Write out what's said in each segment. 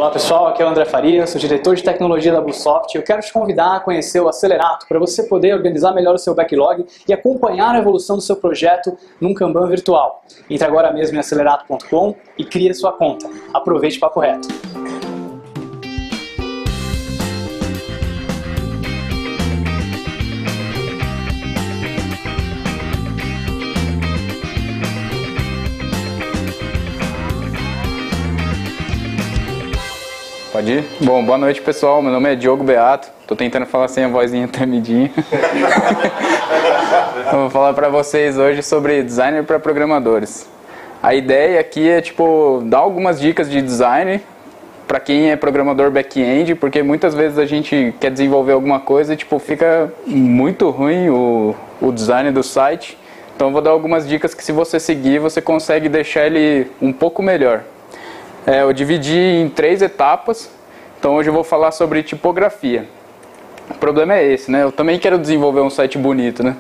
Olá pessoal, aqui é o André Faria, sou diretor de tecnologia da Bluesoft e eu quero te convidar a conhecer o Acelerato para você poder organizar melhor o seu backlog e acompanhar a evolução do seu projeto num Kanban virtual. Entre agora mesmo em acelerato.com e crie a sua conta. Aproveite o papo reto. Pode ir? Bom, boa noite pessoal, meu nome é Diogo Beato, tô tentando falar sem a vozinha tremidinha. Eu vou falar pra vocês hoje sobre designer para programadores. A ideia aqui é dar algumas dicas de design para quem é programador back-end, porque muitas vezes a gente quer desenvolver alguma coisa e fica muito ruim o design do site. Então eu vou dar algumas dicas que, se você seguir, você consegue deixar ele um pouco melhor. Eu dividi em 3 etapas, então hoje eu vou falar sobre tipografia. O problema é esse, né? Eu também quero desenvolver um site bonito, né?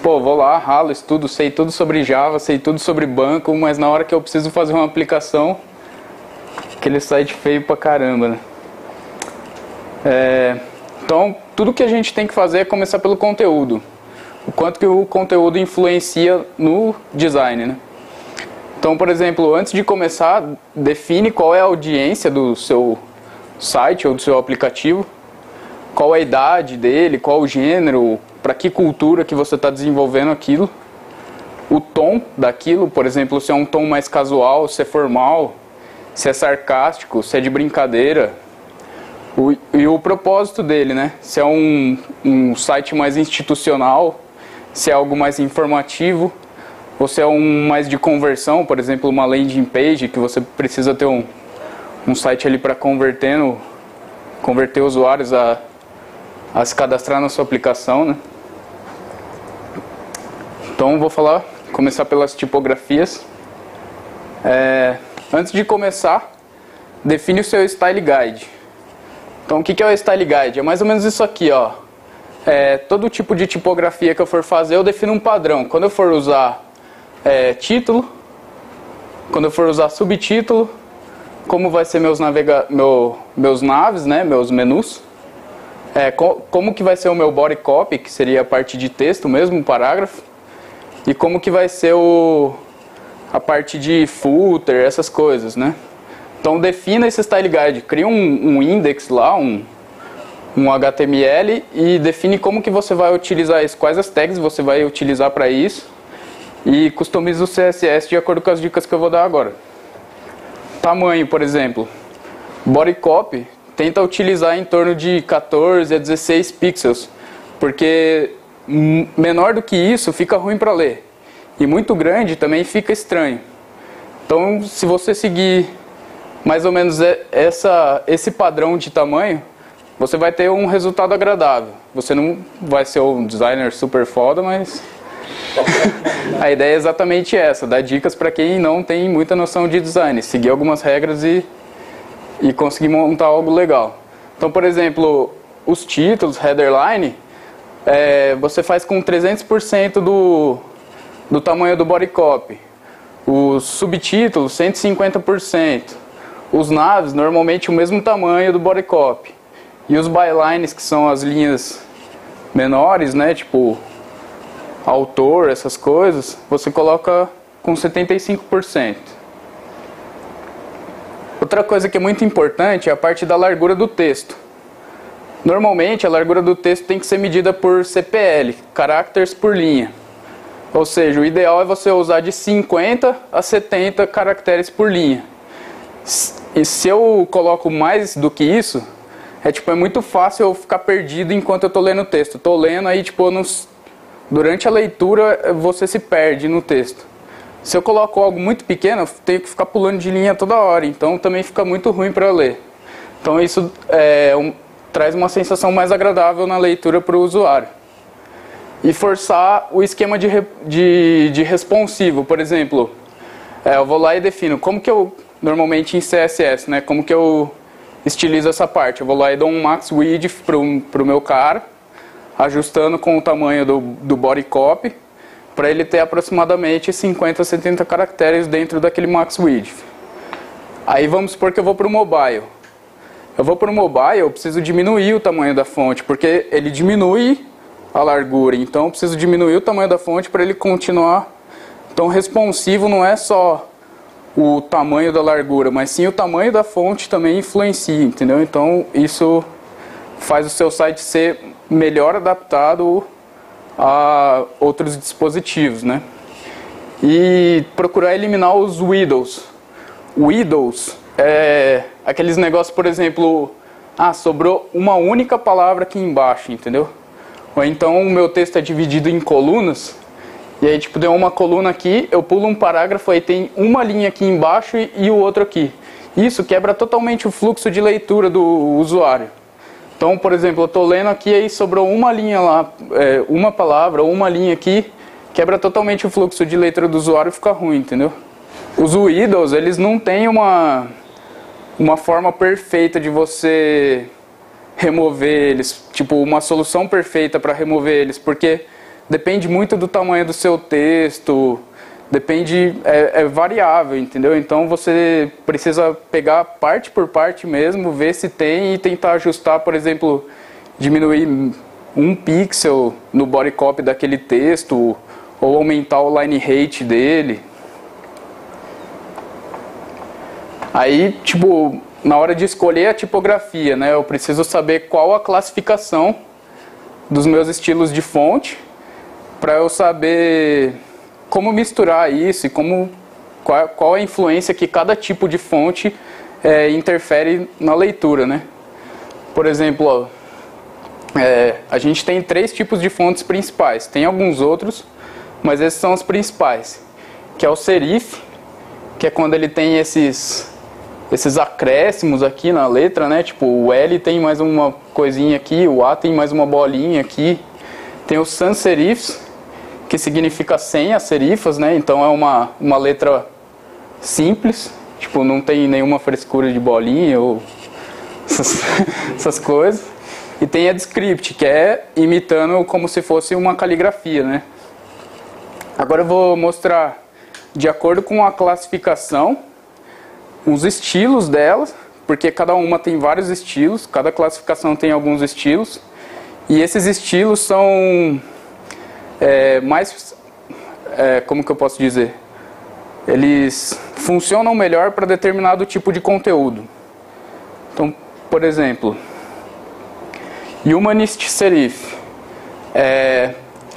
Vou lá, ralo, estudo, sei tudo sobre Java, sei tudo sobre banco, mas na hora que eu preciso fazer uma aplicação, aquele site feio pra caramba, né? Então, tudo que a gente tem que fazer é começar pelo conteúdo. O quanto que o conteúdo influencia no design, né? Então, por exemplo, antes de começar, define qual é a audiência do seu site ou do seu aplicativo, qual é a idade dele, qual o gênero, para que cultura que você está desenvolvendo aquilo, o tom daquilo, por exemplo, se é um tom mais casual, se é formal, se é sarcástico, se é de brincadeira, e o propósito dele, né? Se é um site mais institucional, se é algo mais informativo, ou se é um mais de conversão, por exemplo, uma landing page, que você precisa ter um site ali para converter usuários a se cadastrar na sua aplicação, né? Então vou começar pelas tipografias. Antes de começar, define o seu Style Guide. Então o que é o Style Guide? É mais ou menos isso aqui, ó. Todo tipo de tipografia que eu for fazer, eu defino um padrão. Quando eu for usar título, quando eu for usar subtítulo, como vai ser meus navs, né, meus menus, como que vai ser o meu body copy, que seria a parte de texto mesmo, um parágrafo, e como que vai ser a parte de footer, essas coisas, né? Então defina esse style guide, cria um index lá, um HTML, e define como que você vai utilizar isso, quais as tags você vai utilizar para isso, e customiza o CSS de acordo com as dicas que eu vou dar agora. Tamanho, por exemplo. Body copy, tenta utilizar em torno de 14 a 16 pixels, porque menor do que isso fica ruim para ler. E muito grande também fica estranho. Então, se você seguir mais ou menos esse padrão de tamanho, você vai ter um resultado agradável. Você não vai ser um designer super foda, mas a ideia é exatamente essa, dar dicas para quem não tem muita noção de design, seguir algumas regras e conseguir montar algo legal. Então, por exemplo, os títulos, headerline, você faz com 300% do tamanho do body copy. Os subtítulos, 150%. Os navs, normalmente o mesmo tamanho do body copy. E os bylines, que são as linhas menores, né, autor, essas coisas, você coloca com 75%. Outra coisa que é muito importante é a parte da largura do texto. Normalmente a largura do texto tem que ser medida por CPL, caracteres por linha. Ou seja, o ideal é você usar de 50 a 70 caracteres por linha. E se eu coloco mais do que isso, é muito fácil eu ficar perdido enquanto eu estou lendo o texto. Estou lendo, aí durante a leitura você se perde no texto. Se eu coloco algo muito pequeno, eu tenho que ficar pulando de linha toda hora, então também fica muito ruim para ler. Então isso traz uma sensação mais agradável na leitura para o usuário. E forçar o esquema de responsivo, por exemplo, eu vou lá e defino como que eu, normalmente em CSS, né, como que eu estilizo essa parte. Eu vou lá e dou um max width para o meu cara, ajustando com o tamanho do body copy, para ele ter aproximadamente 50 a 70 caracteres dentro daquele max width. Aí vamos supor que eu vou para o mobile. Eu vou para o mobile, eu preciso diminuir o tamanho da fonte, porque ele diminui a largura, então eu preciso diminuir o tamanho da fonte para ele continuar. Então responsivo não é só o tamanho da largura, mas sim o tamanho da fonte também influencia, entendeu? Então isso faz o seu site ser melhor adaptado a outros dispositivos, né? E procurar eliminar os widows. Widows é aqueles negócios, por exemplo, sobrou uma única palavra aqui embaixo, entendeu? Ou então o meu texto é dividido em colunas, e aí tipo deu uma coluna aqui, eu pulo um parágrafo, aí tem uma linha aqui embaixo e o outro aqui. Isso quebra totalmente o fluxo de leitura do usuário. Então, por exemplo, eu estou lendo aqui, aí sobrou uma linha lá, uma palavra ou uma linha aqui, quebra totalmente o fluxo de leitura do usuário e fica ruim, entendeu? Os widows, eles não têm uma forma perfeita de você remover eles, tipo uma solução perfeita para remover eles, porque depende muito do tamanho do seu texto, depende, é variável, entendeu? Então você precisa pegar parte por parte mesmo, ver se tem e tentar ajustar, por exemplo, diminuir 1 pixel no body copy daquele texto, ou aumentar o line height dele. Aí, tipo, na hora de escolher a tipografia, né, eu preciso saber qual a classificação dos meus estilos de fonte, para eu saber como misturar isso e qual a influência que cada tipo de fonte interfere na leitura, né? Por exemplo, ó, a gente tem 3 tipos de fontes principais, tem alguns outros, mas esses são os principais, que é o serif, que é quando ele tem esses acréscimos aqui na letra, né? Tipo, o L tem mais uma coisinha aqui, o A tem mais uma bolinha aqui. Tem os sans serifs, que significa sem as serifas, né? Então é uma letra simples, tipo, não tem nenhuma frescura de bolinha ou essas coisas. E tem a descript, que é imitando como se fosse uma caligrafia, né? Agora eu vou mostrar, de acordo com a classificação, os estilos delas, porque cada uma tem vários estilos, cada classificação tem alguns estilos, e esses estilos são como que eu posso dizer? Eles funcionam melhor para determinado tipo de conteúdo. Então, por exemplo, Humanist Serif,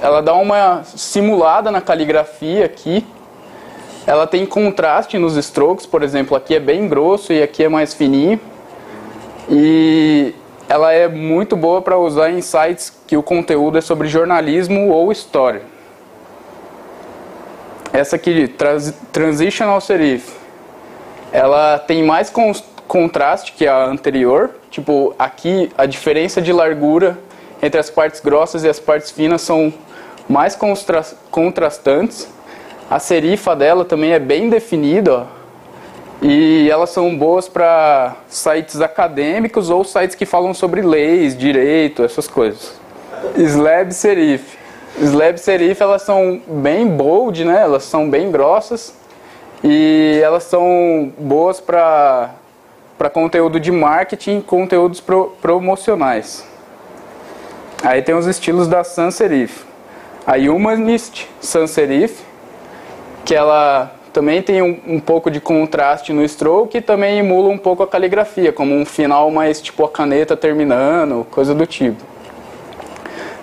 ela dá uma simulada na caligrafia aqui. Ela tem contraste nos strokes, por exemplo, aqui é bem grosso e aqui é mais fininho. E ela é muito boa para usar em sites que o conteúdo é sobre jornalismo ou história. Essa aqui, Transitional Serif, ela tem mais contraste que a anterior. Tipo, aqui a diferença de largura entre as partes grossas e as partes finas são mais contrastantes. A serifa dela também é bem definida, ó, e elas são boas para sites acadêmicos ou sites que falam sobre leis, direito, essas coisas. Slab Serif. Slab Serif, elas são bem bold, né? Elas são bem grossas e elas são boas para conteúdo de marketing, conteúdos promocionais. Aí tem os estilos da sans serif. A Humanist Sans Serif, que ela também tem um pouco de contraste no stroke e também emula um pouco a caligrafia, como um final mais tipo a caneta terminando, coisa do tipo.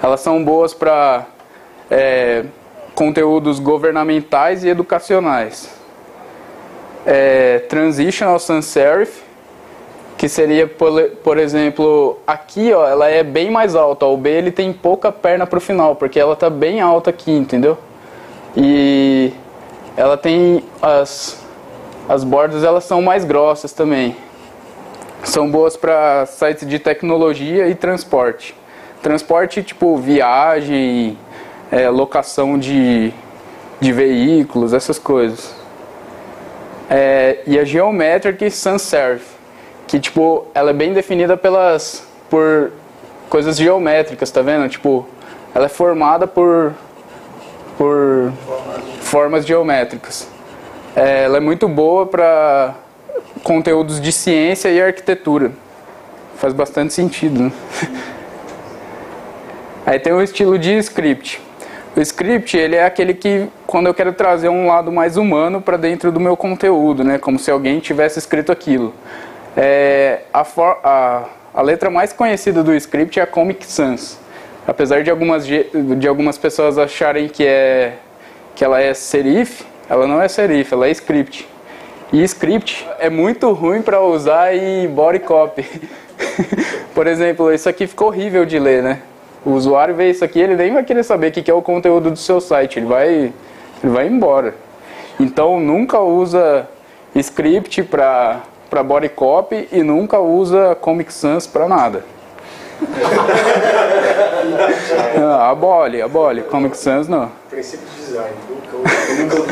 Elas são boas para conteúdos governamentais e educacionais. Transitional Sans Serif, que seria, por exemplo, aqui, ó, ela é bem mais alta, ó, o B ele tem pouca perna para o final, porque ela está bem alta aqui, entendeu? E ela tem as bordas, elas são mais grossas também. São boas para sites de tecnologia e transporte. Transporte tipo viagem, locação de veículos, essas coisas. E a Geometric Sans Serif, que tipo, ela é bem definida por coisas geométricas, tá vendo? Tipo, ela é formada por formas geométricas. Ela é muito boa para conteúdos de ciência e arquitetura. faz bastante sentido, né? Aí tem o estilo de script. O script, ele é aquele que, quando eu quero trazer um lado mais humano para dentro do meu conteúdo, né? Como se alguém tivesse escrito aquilo. A letra mais conhecida do script é a Comic Sans. Apesar de algumas pessoas acharem que ela é serif, ela não é serif, ela é script. E script é muito ruim para usar em body copy. Por exemplo, isso aqui ficou horrível de ler, né? O usuário vê isso aqui, ele nem vai querer saber o que é o conteúdo do seu site, ele vai embora. Então nunca usa script para body copy e nunca usa Comic Sans para nada. Abole, Comic Sans não. Princípio de design, nunca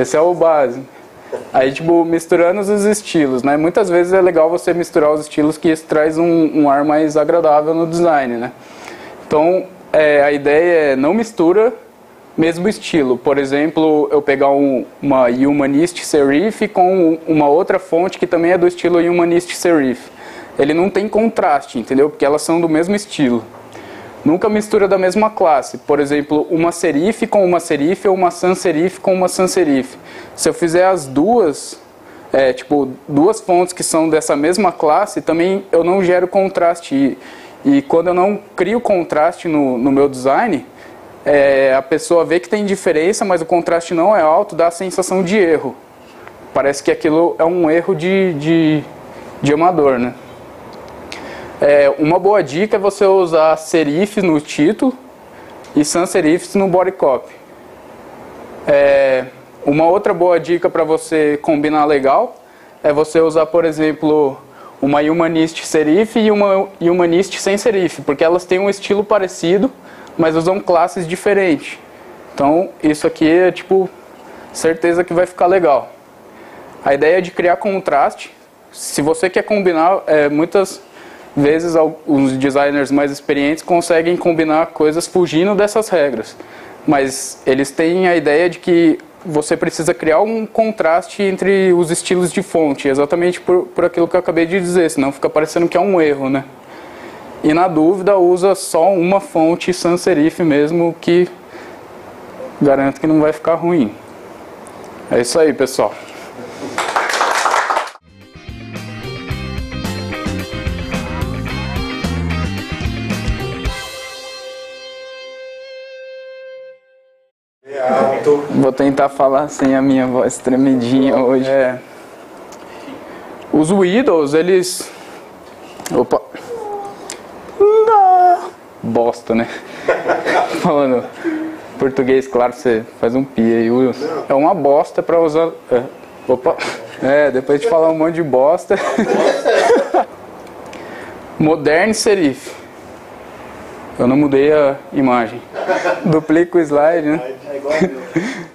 Esse é o básico. Aí, tipo, misturando os estilos, né? Muitas vezes é legal você misturar os estilos, que isso traz um ar mais agradável no design, né? Então, a ideia é não mistura mesmo estilo. Por exemplo, eu pegar uma Humanist Serif com uma outra fonte que também é do estilo Humanist Serif. Ele não tem contraste, entendeu? Porque elas são do mesmo estilo. Nunca mistura da mesma classe. Por exemplo, uma serif com uma serif ou uma sans serif com uma sans serif. Se eu fizer as duas, duas fontes que são dessa mesma classe, também eu não gero contraste. E quando eu não crio contraste no meu design, a pessoa vê que tem diferença, mas o contraste não é alto, dá a sensação de erro. Parece que aquilo é um erro de amador, né? Uma boa dica é você usar serifs no título e sans serifs no body copy. Uma outra boa dica para você combinar legal é você usar, por exemplo, uma Humanist serif e uma Humanist sem serif, porque elas têm um estilo parecido, mas usam classes diferentes. Então isso aqui é tipo certeza que vai ficar legal. A ideia é de criar contraste. Se você quer combinar, muitas vezes os designers mais experientes conseguem combinar coisas fugindo dessas regras, mas eles têm a ideia de que você precisa criar um contraste entre os estilos de fonte, exatamente por aquilo que eu acabei de dizer, senão fica parecendo que é um erro, né? E na dúvida usa só uma fonte sans serif mesmo, que garanto que não vai ficar ruim. É isso aí, pessoal. Vou tentar falar sem a minha voz tremidinha hoje. Os Windows, eles... Opa! Bosta, né? Falando português, claro, você faz um pi aí, Wilson. É uma bosta pra usar... Opa! Depois de falar um monte de bosta... Modern Serif. Eu não mudei a imagem. Duplico o slide, né? É igual a meu.